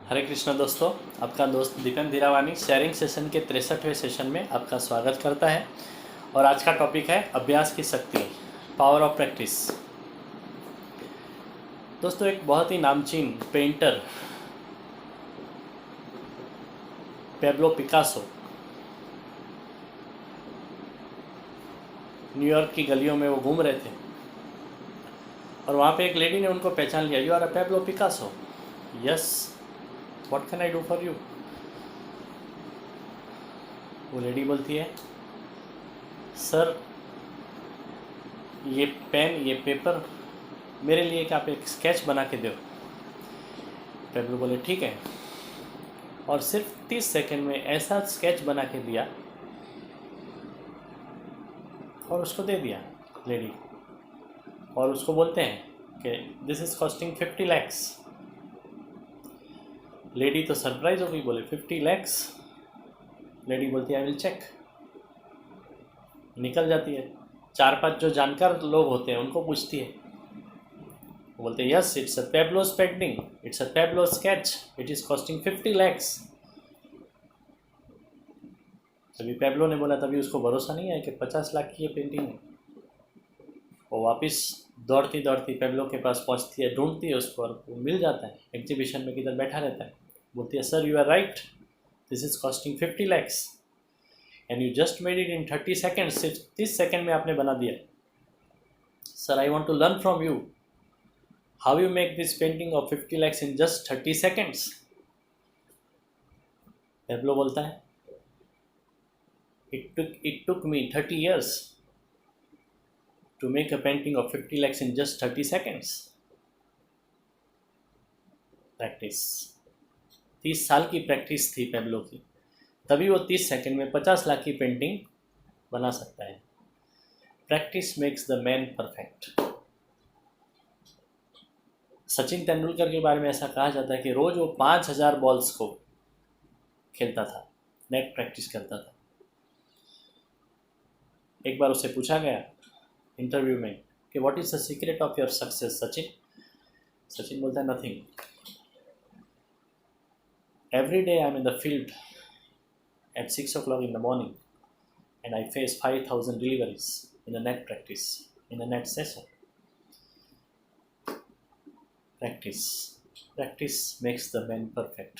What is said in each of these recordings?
हरे कृष्ण दोस्तों, आपका दोस्त दीपन धीरावानी शेयरिंग सेशन के 63वें सेशन में आपका स्वागत करता है। और आज का टॉपिक है अभ्यास की शक्ति, पावर ऑफ प्रैक्टिस। दोस्तों, एक बहुत ही नामचीन पेंटर पेब्लो पिकासो न्यूयॉर्क की गलियों में वो घूम रहे थे और वहाँ पे एक लेडी ने उनको पहचान लिया। You are a Pablo Picasso. Yes, what can I do for you. वो लेडी बोलती है, सर ये पेन, ये पेपर मेरे लिए क्या आप एक स्केच बना के दो। पेब्लो बोले ठीक है, और सिर्फ 30 सेकंड में ऐसा स्केच बना के दिया और उसको दे दिया लेडी। और उसको बोलते हैं कि this is costing 50 lakhs. Lady तो सरप्राइज हो गई, बोले 50 लैक्स। लेडी बोलती है आई विल चेक। निकल जाती है, 4-5 जो जानकार लोग होते हैं उनको पूछती है। बोलते हैं yes, it's a Pablo's painting, it's a Pablo's sketch, it is costing 50 lakhs. तभी पेब्लो ने बोला, तभी उसको भरोसा नहीं है कि 50 लाख की ये पेंटिंग है। वो वापस दौड़ती दौड़ती पेब्लो के पास पहुंचती है, ढूंढती है उसको और वो मिल जाता है। एग्जीबिशन में किधर बैठा रहता है। बोलती है sir you are right, this is costing 50 lakhs and you just made it in 30 second. सिर्फ 30 सेकेंड में आपने बना दिया। Sir I want to learn from you, how you make this painting of 50 lakhs in just 30 seconds. Pablo बोलता है it took me 30 years to make a painting of 50 lakhs in just 30 seconds. Practice, 30 साल की practice थी Pablo की, तभी वो 30 second में 50 लाख की पेंटिंग बना सकता है। Practice makes the man perfect. Sachin Tendulkar के बारे में ऐसा कहा जाता है कि रोज वो 5000 बॉल्स को खेलता था, नेट प्रैक्टिस करता था। एक बार उससे पूछा गया इंटरव्यू में कि what is the secret of your success Sachin. Sachin बोलता है nothing, every day I am in the field at 6 o'clock in the morning and I face 5,000 deliveries in a net practice, in a net session. Practice makes the man perfect.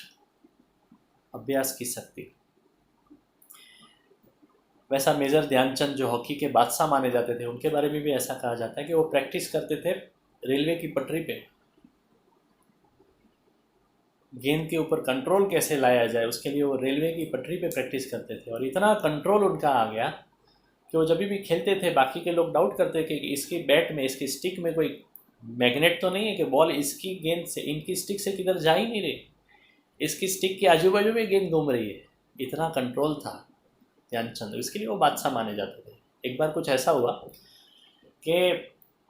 अभ्यास की शक्ति। वैसा major Dhyanchand जो hockey के बादशाह माने जाते थे, उनके बारे में भी ऐसा कहा जाता है कि वो प्रैक्टिस करते थे रेलवे की पटरी पे। गेंद के ऊपर कंट्रोल कैसे लाया जाए, उसके लिए वो रेलवे की पटरी पे प्रैक्टिस करते थे। और इतना कंट्रोल उनका आ गया कि वो जब भी खेलते थे, बाकी के लोग डाउट करते थे कि इसकी बैट में, इसकी स्टिक में कोई मैग्नेट तो नहीं है कि बॉल इसकी गेंद से, इनकी स्टिक से किधर जा ही नहीं रही, इसकी स्टिक के आजू बाजू में गेंद घूम रही है। इतना कंट्रोल था ध्यानचंद, इसके लिए वो बादशाह माने जाते थे। एक बार कुछ ऐसा हुआ कि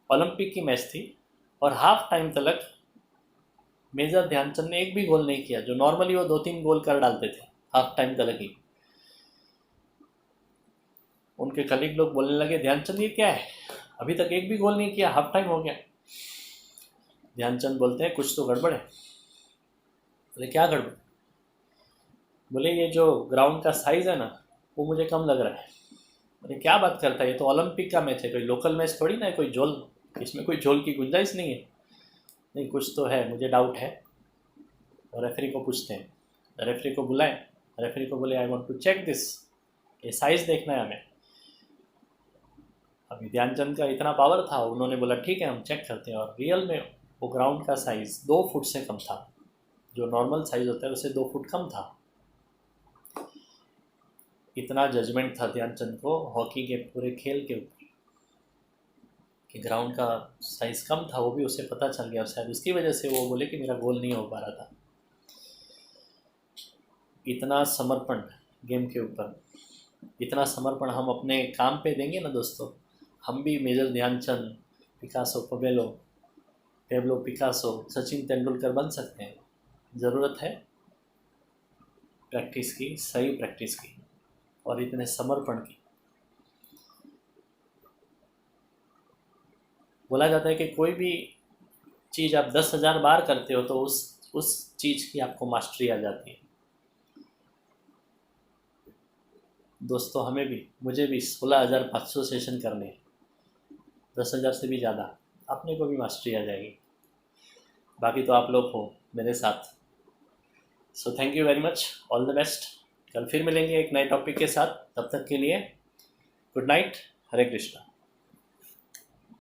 ओलंपिक की मैच थी और हाफ टाइम तक मेजर ध्यानचंद ने एक भी गोल नहीं किया, जो नॉर्मली वो 2-3 गोल कर डालते थे हाफ टाइम तक ही। उनके कलीग लोग बोलने लगे, ध्यानचंद ये क्या है, अभी तक एक भी गोल नहीं किया, हाफ टाइम हो गया। ध्यानचंद बोलते हैं कुछ तो गड़बड़ है। बोले क्या गड़बड़। बोले ये जो ग्राउंड का साइज़ है ना, वो मुझे कम लग रहा है। अरे क्या बात करता है, ये तो ओलंपिक का मैच है, कोई लोकल मैच थोड़ी ना है, कोई झोल, इसमें कोई झोल की गुंजाइश नहीं है। नहीं कुछ तो है, मुझे डाउट है। और रेफरी को पूछते हैं, रेफरी को बुलाएं। रेफरी को बोले I want to check this, ये साइज़ देखना है हमें। अभी ध्यानचंद का इतना पावर था, उन्होंने बोला ठीक है हम चेक करते हैं। और रियल में वो ग्राउंड का साइज़ 2 फुट से कम था, जो नॉर्मल साइज़ होता है उससे 2 फुट कम था। इतना जजमेंट था ध्यानचंद को हॉकी के पूरे खेल के ऊपर कि ग्राउंड का साइज़ कम था, वो भी उसे पता चल गया। और शायद उसकी वजह से वो बोले कि मेरा गोल नहीं हो पा रहा था। इतना समर्पण गेम के ऊपर, इतना समर्पण हम अपने काम पे देंगे ना दोस्तों, हम भी major Dhyanchand, Picasso, Pablo Picasso, Sachin Tendulkar बन सकते हैं। ज़रूरत है प्रैक्टिस की, सही प्रैक्टिस की और इतने समर्पण की। बोला जाता है कि कोई भी चीज़ आप 10,000 बार करते हो तो उस उस चीज़ की आपको मास्टरी आ जाती है। दोस्तों हमें भी, मुझे भी 16,500 सेशन करने हैं, 10,000 से भी ज़्यादा, अपने को भी मास्टरी आ जाएगी। बाकी तो आप लोग हो मेरे साथ। So thank you very much, all the best. कल फिर मिलेंगे एक नए टॉपिक के साथ, तब तक के लिए गुड नाइट, हरे कृष्णा।